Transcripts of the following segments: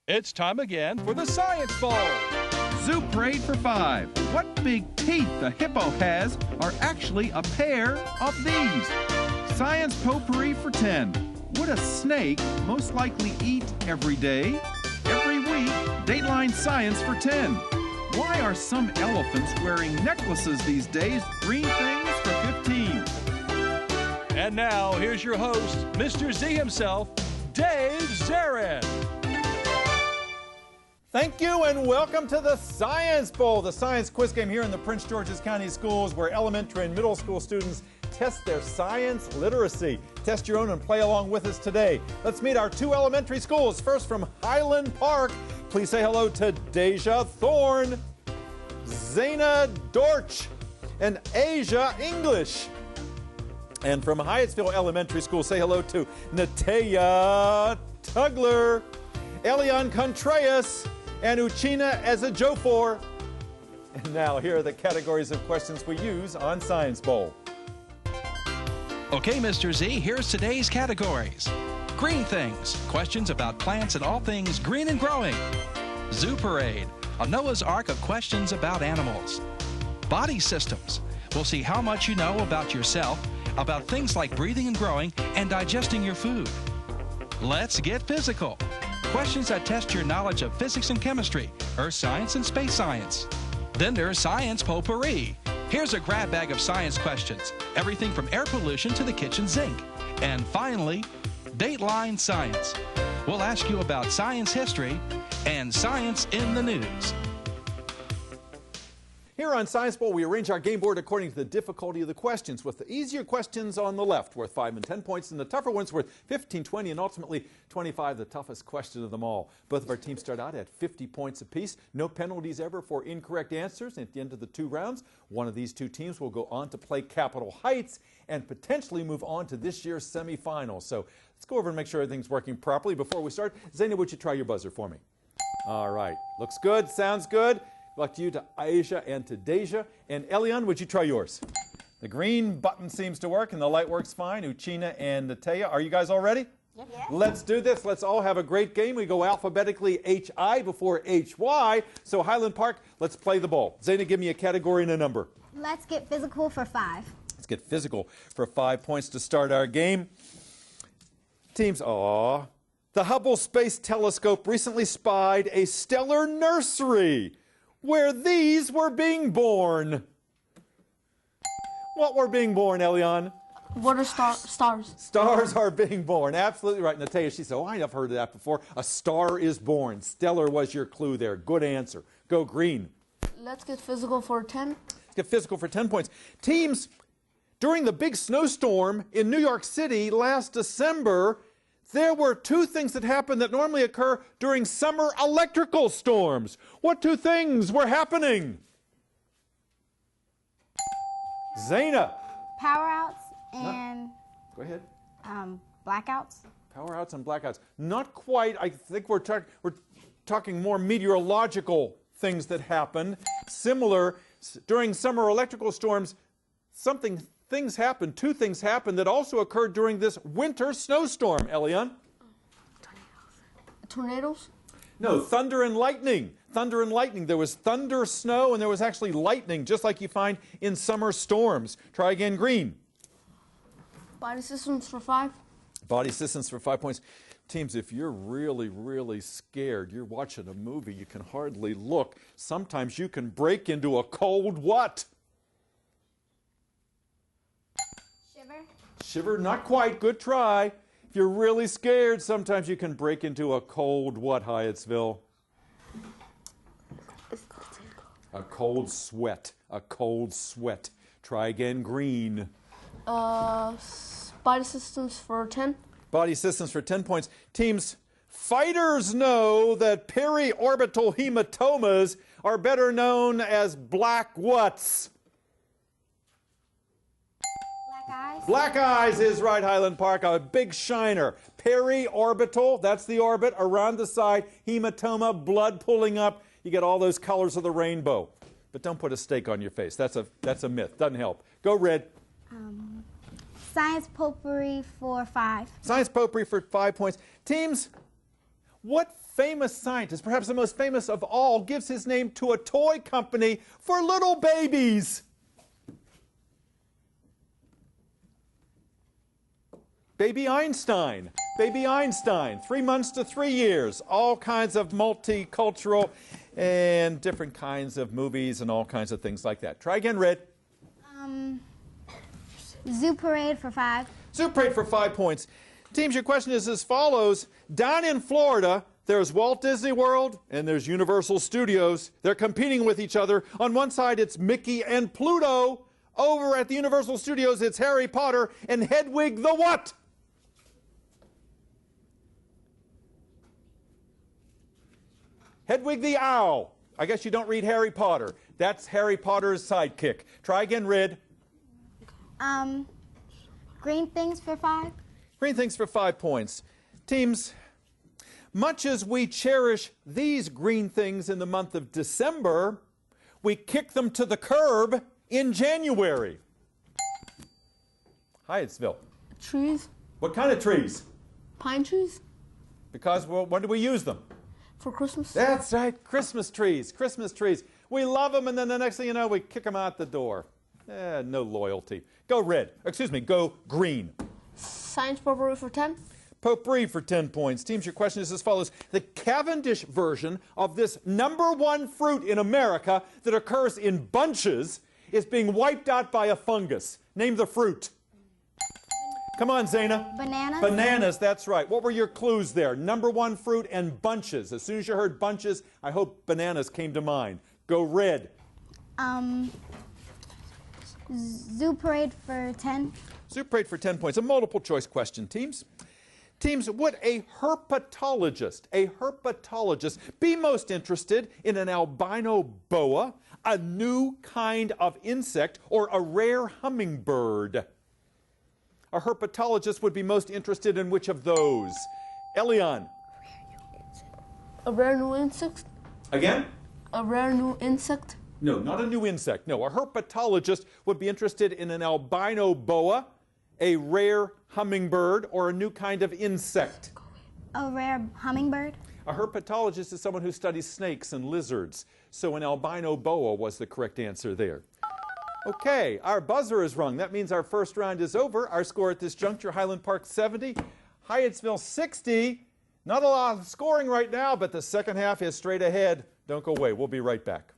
It's time again for the Science Bowl. Zoo Parade for 5. What big teeth the hippo has are actually a pair of these. Science Potpourri for 10. Would a snake most likely eat every day? Every week, Dateline Science for 10. Why are some elephants wearing necklaces these days? Green things for 15. And now, here's your host, Mr. Z himself, Dave Zarin. Thank you and welcome to the Science Bowl, the science quiz game here in the Prince George's County Schools where elementary and middle school students test their science literacy. Test your own and play along with us today. Let's meet our two elementary schools. First from Highland Park, please say hello to Deja Thorne, Zana Dorch, and Asia English. And from Hyattsville Elementary School, say hello to Natea Tugler, Elian Contreras, and Uchina Ezejofor. And now here are the categories of questions we use on Science Bowl. Okay, Mr. Z, here's today's categories. Green things, questions about plants and all things green and growing. Zoo Parade, a Noah's Ark of questions about animals. Body systems, we'll see how much you know about yourself, about things like breathing and growing and digesting your food. Let's get physical. Questions that test your knowledge of physics and chemistry, earth science and space science. Then there's Science Potpourri. Here's a grab bag of science questions, everything from air pollution to the kitchen sink. And finally, Dateline Science. We'll ask you about science history and science in the news. Here on Science Bowl, we arrange our game board according to the difficulty of the questions, with the easier questions on the left worth 5 and 10 points, and the tougher ones worth 15, 20, and ultimately 25, the toughest question of them all. Both of our teams start out at 50 points apiece. No penalties ever for incorrect answers. At the end of the 2 rounds, one of these 2 teams will go on to play Capitol Heights and potentially move on to this year's semifinals. So let's go over and make sure everything's working properly. Before we start, Zaina, would you try your buzzer for me? All right. Looks good. Sounds good. Good luck to you, to Aisha, and to Deja. And Elian, would you try yours? The green button seems to work, and the light works fine. Uchina and Natea, are you guys all ready? Yes. Let's do this. Let's all have a great game. We go alphabetically HI before HY. So Highland Park, let's play the ball. Zaina, give me a category and a number. Let's get physical for 5. Let's get physical for 5 points to start our game. Teams, the Hubble Space Telescope recently spied a stellar nursery where these were being born. What were being born, Elian? What are stars? Stars are being born. Absolutely right. Natea, she said, I've heard of that before. A star is born. Stellar was your clue there. Good answer. Go green. Let's get physical for 10. Let's get physical for 10 points. Teams, during the big snowstorm in New York City last December, there were 2 things that happened that normally occur during summer electrical storms. What 2 things were happening? Zaina. Power outs and Go ahead. blackouts. Power outs and blackouts. Not quite. I think we're talking more meteorological things that happen. Similar, during summer electrical storms, things happened, 2 things happened that also occurred during this winter snowstorm, Elian. Tornadoes? No, thunder and lightning. Thunder and lightning. There was thunder, snow, and there was actually lightning, just like you find in summer storms. Try again, green. Body systems for 5. Body systems for 5 points. Teams, if you're really, really scared, you're watching a movie, you can hardly look. Sometimes you can break into a cold what? Shiver, not quite. Good try. If you're really scared, sometimes you can break into a cold what, Hyattsville? A cold sweat. A cold sweat. Try again, green. Body systems for 10. Body systems for 10 points. Teams, fighters know that periorbital hematomas are better known as black whats? Black eyes is right, Highland Park. A big shiner. Periorbital, that's the orbit. Around the side, hematoma, blood pulling up. You get all those colors of the rainbow. But don't put a steak on your face. That's a myth. Doesn't help. Go red. Science Potpourri for 5. Science Potpourri for 5 points. Teams, what famous scientist, perhaps the most famous of all, gives his name to a toy company for little babies? Baby Einstein. Baby Einstein. 3 months to 3 years. All kinds of multicultural and different kinds of movies and all kinds of things like that. Try again, Red. Zoo parade for 5. Zoo parade for 5 points. Teams, your question is as follows. Down in Florida, there's Walt Disney World and there's Universal Studios. They're competing with each other. On one side, it's Mickey and Pluto. Over at the Universal Studios, it's Harry Potter and Hedwig the what? Hedwig the owl. I guess you don't read Harry Potter. That's Harry Potter's sidekick. Try again, Red. Green things for 5. Green things for 5 points. Teams, much as we cherish these green things in the month of December, we kick them to the curb in January. Hyattsville. Trees. What kind of trees? Pine trees. Because, well, when do we use them? For Christmas. That's right, Christmas trees, Christmas trees. We love them, and then the next thing you know, we kick them out the door. No loyalty. Go red. Excuse me, go green. Science potpourri for 10. Potpourri for 10 points. Teams, your question is as follows. The Cavendish version of this #1 fruit in America that occurs in bunches is being wiped out by a fungus. Name the fruit. Come on, Zaina. Bananas. Bananas, that's right. What were your clues there? #1 fruit and bunches. As soon as you heard bunches, I hope bananas came to mind. Go red. Zoo parade for 10. Zoo parade for 10 points. A multiple choice question, teams. Teams, would a herpetologist be most interested in an albino boa, a new kind of insect, or a rare hummingbird? A herpetologist would be most interested in which of those? Elion. A rare new insect. Again? A rare new insect. No, not a new insect. No, a herpetologist would be interested in an albino boa, a rare hummingbird, or a new kind of insect. A rare hummingbird. A herpetologist is someone who studies snakes and lizards. So an albino boa was the correct answer there. Okay, our buzzer is rung. That means our first round is over. Our score at this juncture, Highland Park 70, Hyattsville 60. Not a lot of scoring right now, but the second half is straight ahead. Don't go away. We'll be right back.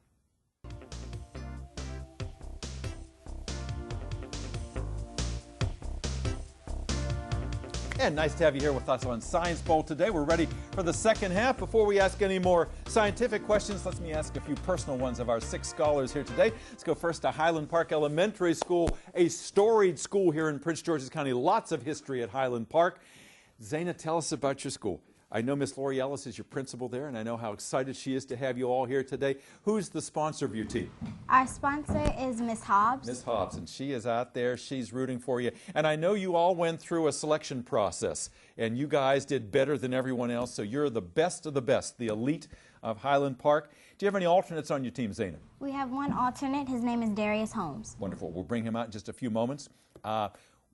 And nice to have you here with us on Science Bowl today. We're ready for the second half. Before we ask any more scientific questions, let me ask a few personal ones of our 6 scholars here today. Let's go first to Highland Park Elementary School, a storied school here in Prince George's County. Lots of history at Highland Park. Zaina, tell us about your school. I know Miss Lori Ellis is your principal there, and I know how excited she is to have you all here today. Who's the sponsor of your team? Our sponsor is Miss Hobbs. Miss Hobbs, and she is out there. She's rooting for you. And I know you all went through a selection process, and you guys did better than everyone else, so you're the best of the best, the elite of Highland Park. Do you have any alternates on your team, Zaina? We have one alternate. His name is Darius Holmes. Wonderful. We'll bring him out in just a few moments.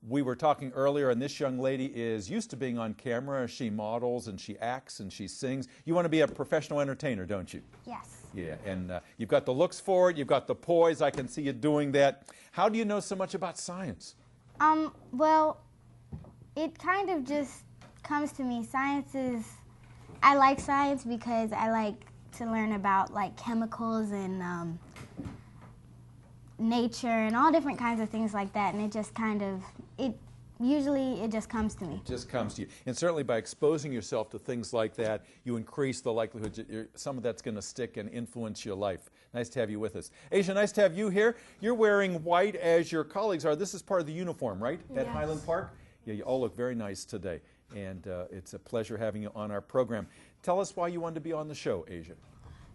We were talking earlier, and this young lady is used to being on camera. She models, and she acts, and she sings. You want to be a professional entertainer, don't you? Yes. Yeah, and you've got the looks for it. You've got the poise. I can see you doing that. How do you know so much about science? Well, it kind of just comes to me. I like science because I like to learn about like chemicals and nature and all different kinds of things like that, and it just kind of, usually it just comes to me. It just comes to you. And certainly by exposing yourself to things like that, you increase the likelihood that some of that's going to stick and influence your life. Nice to have you with us. Asia, nice to have you here. You're wearing white as your colleagues are. This is part of the uniform, right, at Highland Park? Yeah, you all look very nice today, and it's a pleasure having you on our program. Tell us why you wanted to be on the show, Asia.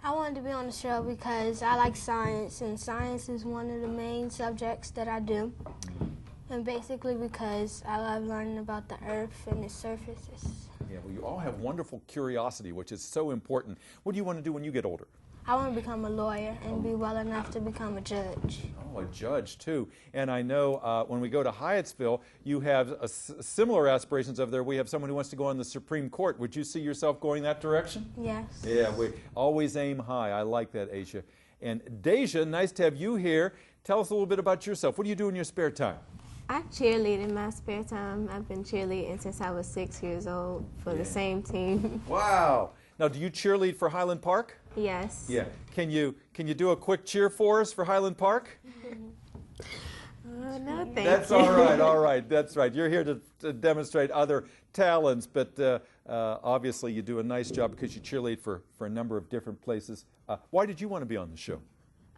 I wanted to be on the show because I like science, and science is one of the main subjects that I do. And basically because I love learning about the Earth and its surfaces. Yeah, well, you all have wonderful curiosity, which is so important. What do you want to do when you get older? I want to become a lawyer and be well enough to become a judge. Oh, a judge, too. And I know when we go to Hyattsville, you have similar aspirations over there. We have someone who wants to go on the Supreme Court. Would you see yourself going that direction? Yes. Yeah, we always aim high. I like that, Asia. And Deja, nice to have you here. Tell us a little bit about yourself. What do you do in your spare time? I cheerlead in my spare time. I've been cheerleading since I was 6 years old for the same team. Wow. Now, do you cheerlead for Highland Park? Yes. Yeah. Can you do a quick cheer for us for Highland Park? No, thank That's you. all right, all right. That's right. You're here to demonstrate other talents, but obviously you do a nice job because you cheerlead for a number of different places. Why did you want to be on the show?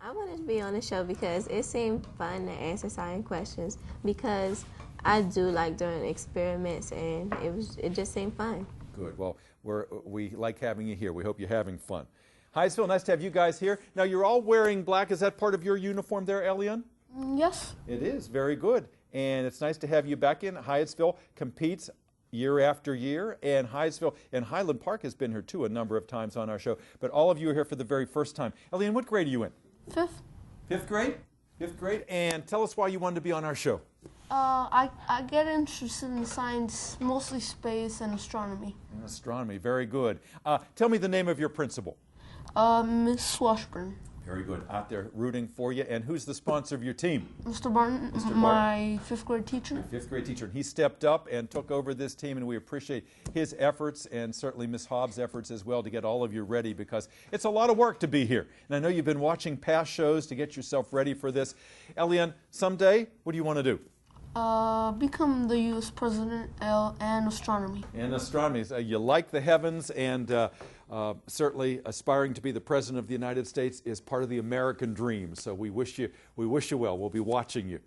I wanted to be on the show because it seemed fun to answer science questions because I do like doing experiments and it just seemed fun. Good. Well, we like having you here. We hope you're having fun. Hyattsville, nice to have you guys here. Now, you're all wearing black. Is that part of your uniform there, Elian? Yes. It is. Very good. And it's nice to have you back in. Hyattsville competes year after year, and Hyattsville and Highland Park has been here too a number of times on our show. But all of you are here for the very first time. Elian, what grade are you in? 5th. 5th grade? 5th grade. And tell us why you wanted to be on our show. I get interested in science, mostly space and astronomy. And astronomy. Very good. Tell me the name of your principal. Miss Washburn. Very good. Out there rooting for you. And who's the sponsor of your team? Mr. Barton, Mr. my 5th grade teacher. 5th grade teacher. And he stepped up and took over this team, and we appreciate his efforts and certainly Miss Hobbs' efforts as well to get all of you ready because it's a lot of work to be here. And I know you've been watching past shows to get yourself ready for this. Elian, someday, what do you want to do? Become the U.S. president and astronomy. And astronomy. You like the heavens, and certainly aspiring to be the president of the United States is part of the American dream. So we wish you well. We'll be watching you.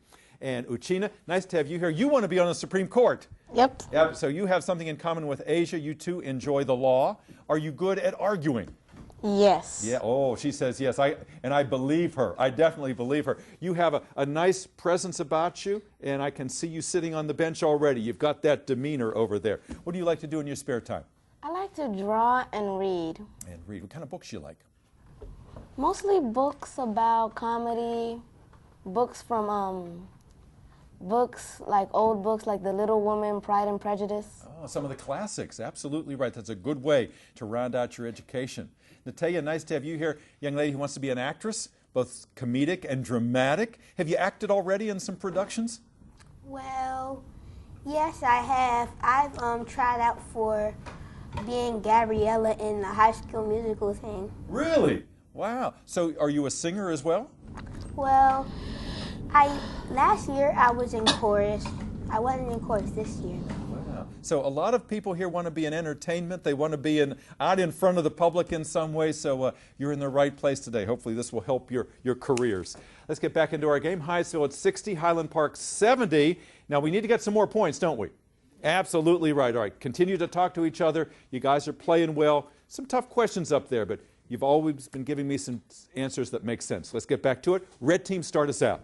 And Uchina, nice to have you here. You want to be on the Supreme Court. Yep. Yep. So you have something in common with Asia. You too enjoy the law. Are you good at arguing? Yes. Yeah. Oh, she says yes. I believe her. I definitely believe her. You have a nice presence about you, and I can see you sitting on the bench already. You've got that demeanor over there. What do you like to do in your spare time? I like to draw and read. And read. What kind of books do you like? Mostly books about comedy, books from books like old books like The Little Woman, Pride and Prejudice. Oh, some of the classics. Absolutely right. That's a good way to round out your education. Natalia, nice to have you here. Young lady who wants to be an actress, both comedic and dramatic. Have you acted already in some productions? Well, yes, I have. I've tried out for being Gabriella in the High School Musical thing. Really? Wow. So are you a singer as well? Well, last year I was in chorus. I wasn't in chorus this year. Wow. So a lot of people here want to be in entertainment. They want to be out in front of the public in some way. So you're in the right place today. Hopefully this will help your careers. Let's get back into our game. Hyattsville at 60, Highland Park 70. Now we need to get some more points, don't we? Absolutely right. All right. Continue to talk to each other. You guys are playing well. Some tough questions up there, but you've always been giving me some answers that make sense. Let's get back to it. Red team, start us out.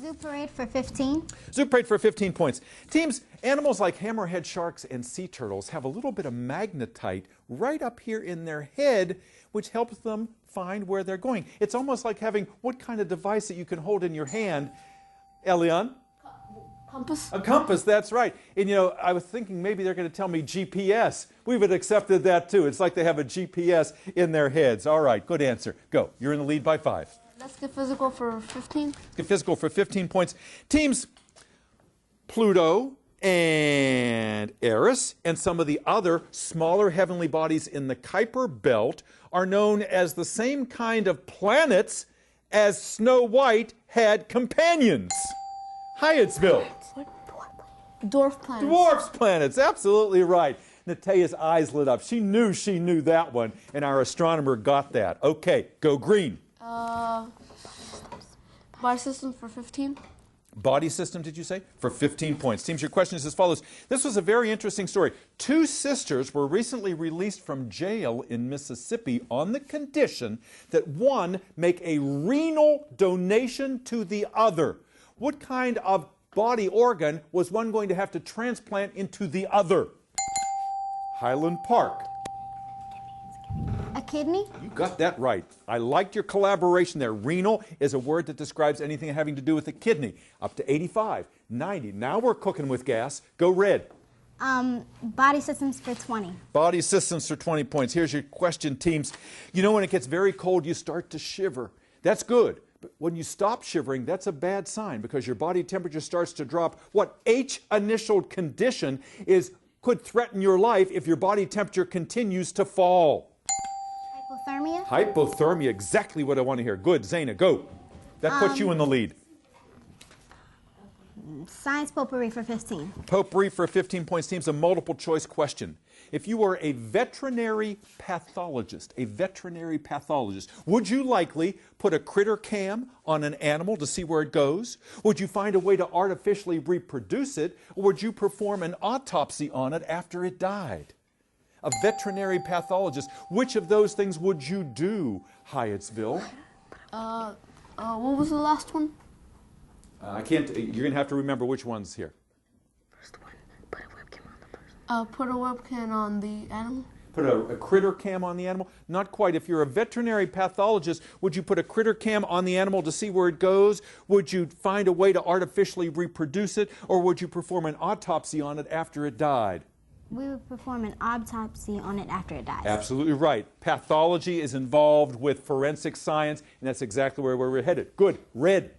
Zoo parade for 15. Zoo parade for 15 points. Teams, animals like hammerhead sharks and sea turtles have a little bit of magnetite right up here in their head, which helps them find where they're going. It's almost like having what kind of device that you can hold in your hand? Elian? Compass. A compass, that's right. And you know, I was thinking maybe they're going to tell me GPS. We would have accepted that too. It's like they have a GPS in their heads. All right, good answer. Go. You're in the lead by 5. Let's get physical for 15. Let's get physical for 15 points. Teams, Pluto and Eris and some of the other smaller heavenly bodies in the Kuiper Belt are known as the same kind of planets as Snow White had companions. Hyattsville. Dwarf planets. Dwarf planets, absolutely right. Natalia's eyes lit up. She knew that one, and our astronomer got that. Okay, go green. Body system for 15. Body system, did you say? For 15 points. Teams, your question is as follows. This was a very interesting story. 2 sisters were recently released from jail in Mississippi on the condition that one make a renal donation to the other. What kind of body organ was one going to have to transplant into the other? Highland Park. kidney. You got that right. I liked your collaboration there. Renal is a word that describes anything having to do with the kidney. Up to 85, 90. Now we're cooking with gas. Go red. Body systems for 20. Body systems for 20 points. Here's your question, teams. You know when it gets very cold, you start to shiver. That's good. But when you stop shivering, that's a bad sign because your body temperature starts to drop. What H-initialed condition could threaten your life if your body temperature continues to fall? Hypothermia. Hypothermia, exactly what I want to hear. Good, Zaina, go. That puts you in the lead. Science potpourri for 15. Potpourri for 15 points. Teams, a multiple choice question. If you were a veterinary pathologist, would you likely put a critter cam on an animal to see where it goes? Would you find a way to artificially reproduce it? Or would you perform an autopsy on it after it died? A veterinary pathologist, which of those things would you do, Hyattsville? What was the last one? I can't, you're going to have to remember which one's here. First one, put a webcam on the person. Put a webcam on the animal. Put a critter cam on the animal? Not quite. If you're a veterinary pathologist, would you put a critter cam on the animal to see where it goes? Would you find a way to artificially reproduce it? Or would you perform an autopsy on it after it died? We would perform an autopsy on it after it dies. Absolutely right. Pathology is involved with forensic science, and that's exactly where we're headed. Good. Red.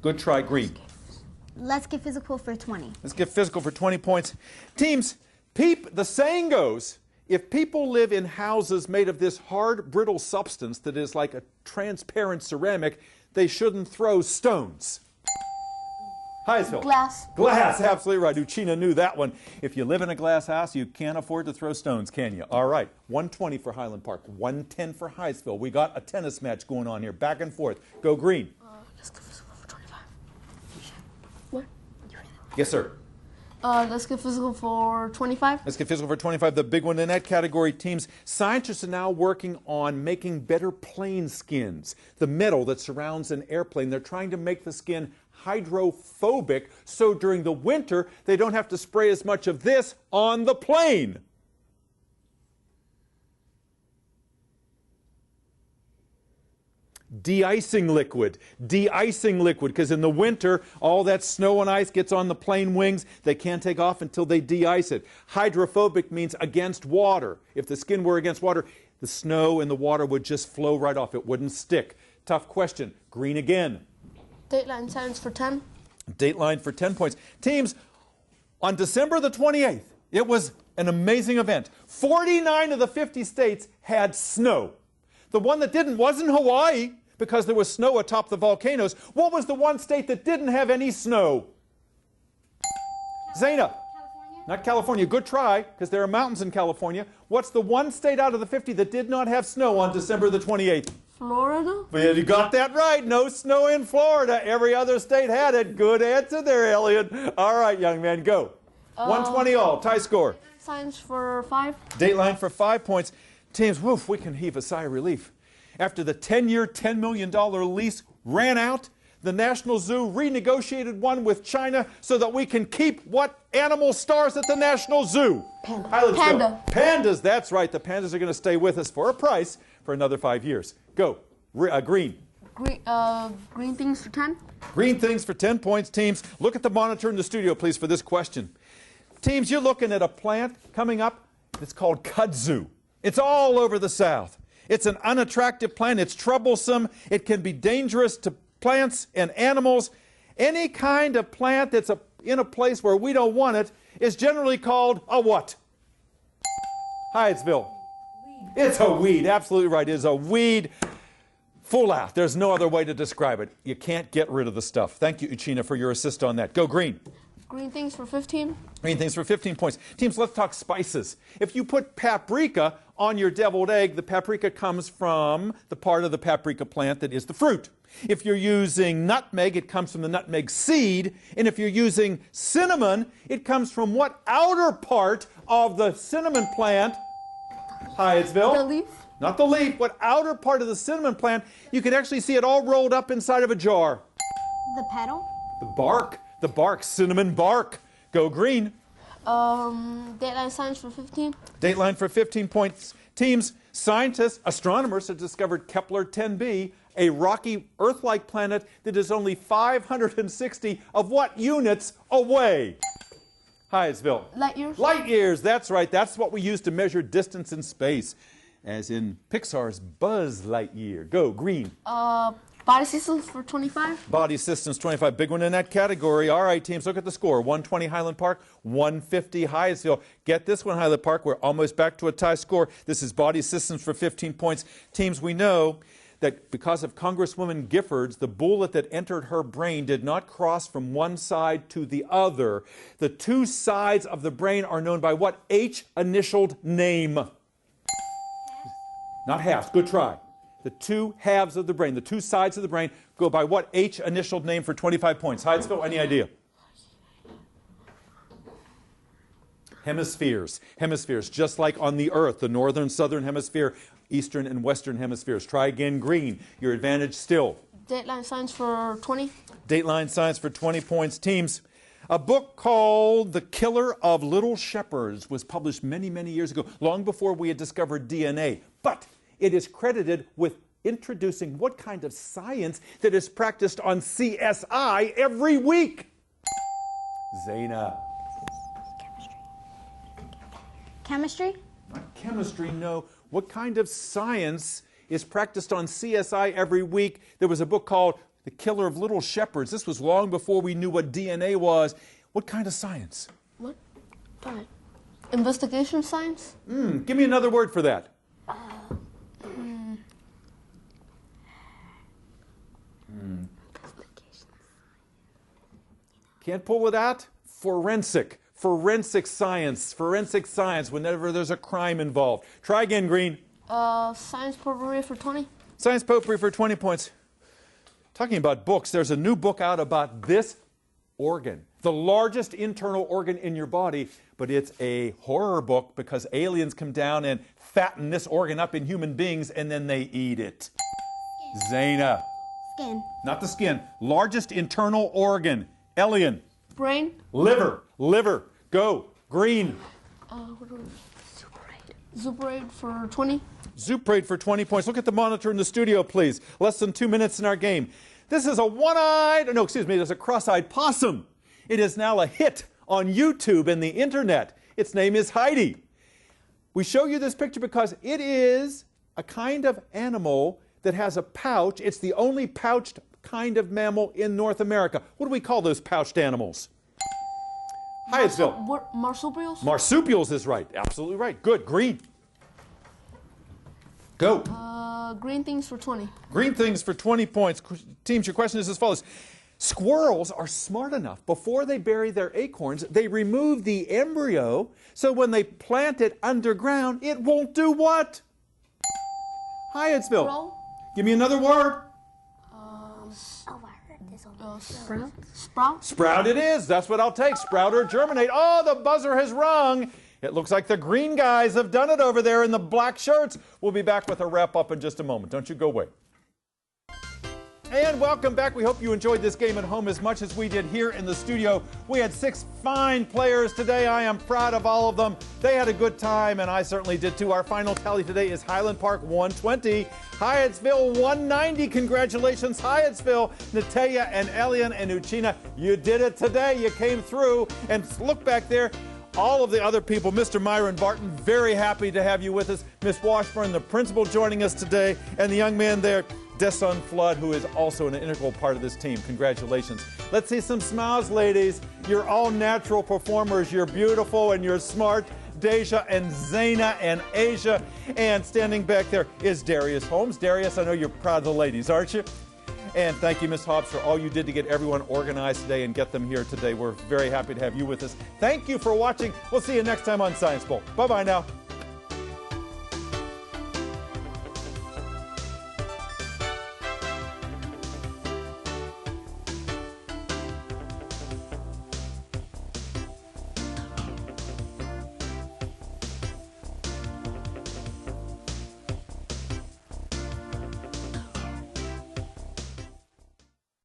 Good try, green. Let's get physical for 20. Let's get physical for 20 points. Teams, the saying goes, if people live in houses made of this hard, brittle substance that is like a transparent ceramic, they shouldn't throw stones. Hyattsville. Glass. Glass, absolutely right. Uchina knew that one. If you live in a glass house, you can't afford to throw stones, can you? All right, 120 for Highland Park, 110 for Hyattsville. We got a tennis match going on here, back and forth. Go green. Let's get physical for 25. What? Yes, sir. Let's get physical for 25. Let's get physical for 25. The big one in that category, teams. Scientists are now working on making better plane skins. The metal that surrounds an airplane, they're trying to make the skin hydrophobic so during the winter they don't have to spray as much of this on the plane. De-icing liquid, because in the winter, all that snow and ice gets on the plane wings. They can't take off until they de-ice it. Hydrophobic means against water. If the skin were against water, the snow and the water would just flow right off. It wouldn't stick. Tough question. Green again. Dateline science for 10. Dateline for 10 points. Teams, on December the 28th, it was an amazing event. 49 of the 50 states had snow. The one that didn't wasn't Hawaii, because there was snow atop the volcanoes. What was the one state that didn't have any snow? Zaina. California? Not California. Good try, because there are mountains in California. What's the one state out of the 50 that did not have snow on December the 28th? Florida? Well, you got that right. No snow in Florida. Every other state had it. Good answer there, Elliot. All right, young man, go. 120 all. Tie score. Science for 5. Dateline for 5 points. Teams, woof, we can heave a sigh of relief. After the 10-year, $10 million lease ran out, the National Zoo renegotiated one with China so that we can keep what animal stars at the National Zoo? Panda. Panda. Pandas, that's right. The pandas are going to stay with us for a price for another 5 years. Go. Green. Green things for 10. Green things for 10 points, teams. Look at the monitor in the studio, please, for this question. Teams, you're looking at a plant coming up. It's called kudzu. It's all over the South. It's an unattractive plant. It's troublesome. It can be dangerous to plants and animals. Any kind of plant that's in a place where we don't want it is generally called a what? Hyattsville. Weed. It's a weed. Absolutely right. It is a weed. Full out. There's no other way to describe it. You can't get rid of the stuff. Thank you, Uchina, for your assist on that. Go green. Green things for 15. Green things for 15 points. Teams, let's talk spices. If you put paprika on your deviled egg, the paprika comes from the part of the paprika plant that is the fruit. If you're using nutmeg, it comes from the nutmeg seed. And if you're using cinnamon, it comes from what outer part of the cinnamon plant? Hyattsville. The leaf? Not the leaf. What outer part of the cinnamon plant? You can actually see it all rolled up inside of a jar. The petal? The bark. The bark. Cinnamon bark. Go green. Dateline science for 15. Dateline for 15 points. Teams, scientists, astronomers have discovered Kepler 10b, a rocky Earth-like planet that is only 560 of what units away? Hyattsville. Light years. Light years, that's right. That's what we use to measure distance in space, as in Pixar's Buzz Lightyear. Go, green. Body systems for 25. Body systems, 25. Big one in that category. All right, teams, look at the score. 120 Highland Park, 150 Hyattsville. Get this one, Highland Park. We're almost back to a tie score. This is body systems for 15 points. Teams, we know that because of Congresswoman Giffords, the bullet that entered her brain did not cross from one side to the other. The two sides of the brain are known by what H-initialed name? Not halves. Good try. The two halves of the brain, the two sides of the brain, go by what H-initialed name for 25 points? Hyattsville, any idea? Hemispheres. Hemispheres, just like on the Earth, the northern, southern hemisphere, eastern and western hemispheres. Try again, green. Your advantage still. Dateline science for 20. Dateline science for 20 points. Teams, a book called The Killer of Little Shepherds was published many, many years ago, long before we had discovered DNA. But it is credited with introducing what kind of science that is practiced on CSI every week? Zaina. Chemistry? Not chemistry, no. What kind of science is practiced on CSI every week? There was a book called The Killer of Little Shepherds. This was long before we knew what DNA was. What kind of science? What? Investigation science? Give me another word for that. Can't pull it out? Forensic. Forensic science. Forensic science whenever there's a crime involved. Try again, green. Science potpourri for 20. Science potpourri for 20 points. Talking about books, there's a new book out about this organ. The largest internal organ in your body, but it's a horror book because aliens come down and fatten this organ up in human beings and then they eat it. Zaina. Skin. Not the skin. Largest internal organ. Elian. Brain. Liver. Liver. Go. Green. Zuparade for 20. Zuparade for 20 points. Look at the monitor in the studio, please. Less than 2 minutes in our game. This is there's a cross-eyed possum. It is now a hit on YouTube and the internet. Its name is Heidi. We show you this picture because it is a kind of animal that has a pouch. It's the only pouched kind of mammal in North America. What do we call those pouched animals? Hyattsville. Marsupials? Marsupials is right. Absolutely right. Good. Green. Go. Green things for 20. Green things for 20 points. Teams, your question is as follows. Squirrels are smart enough, before they bury their acorns, they remove the embryo, so when they plant it underground, it won't do what? Hyattsville. Grow? Give me another word. Sprout? Sprout? Sprout it is. That's what I'll take. Sprout or germinate. Oh, the buzzer has rung. It looks like the green guys have done it over there in the black shirts. We'll be back with a wrap-up in just a moment. Don't you go away. And welcome back. We hope you enjoyed this game at home as much as we did here in the studio. We had 6 fine players today. I am proud of all of them. They had a good time, and I certainly did too. Our final tally today is Highland Park 120, Hyattsville 190. Congratulations, Hyattsville. Natalia and Elian and Uchina, you did it today. You came through. And look back there. All of the other people, Mr. Myron Barton, very happy to have you with us. Miss Washburn, the principal, joining us today, and the young man there, Desson Flood, who is also an integral part of this team. Congratulations. Let's see some smiles, ladies. You're all natural performers. You're beautiful and you're smart. Deja and Zaina and Asia. And standing back there is Darius Holmes. Darius, I know you're proud of the ladies, aren't you? And thank you, Ms. Hobbs, for all you did to get everyone organized today and get them here today. We're very happy to have you with us. Thank you for watching. We'll see you next time on Science Bowl. Bye-bye now.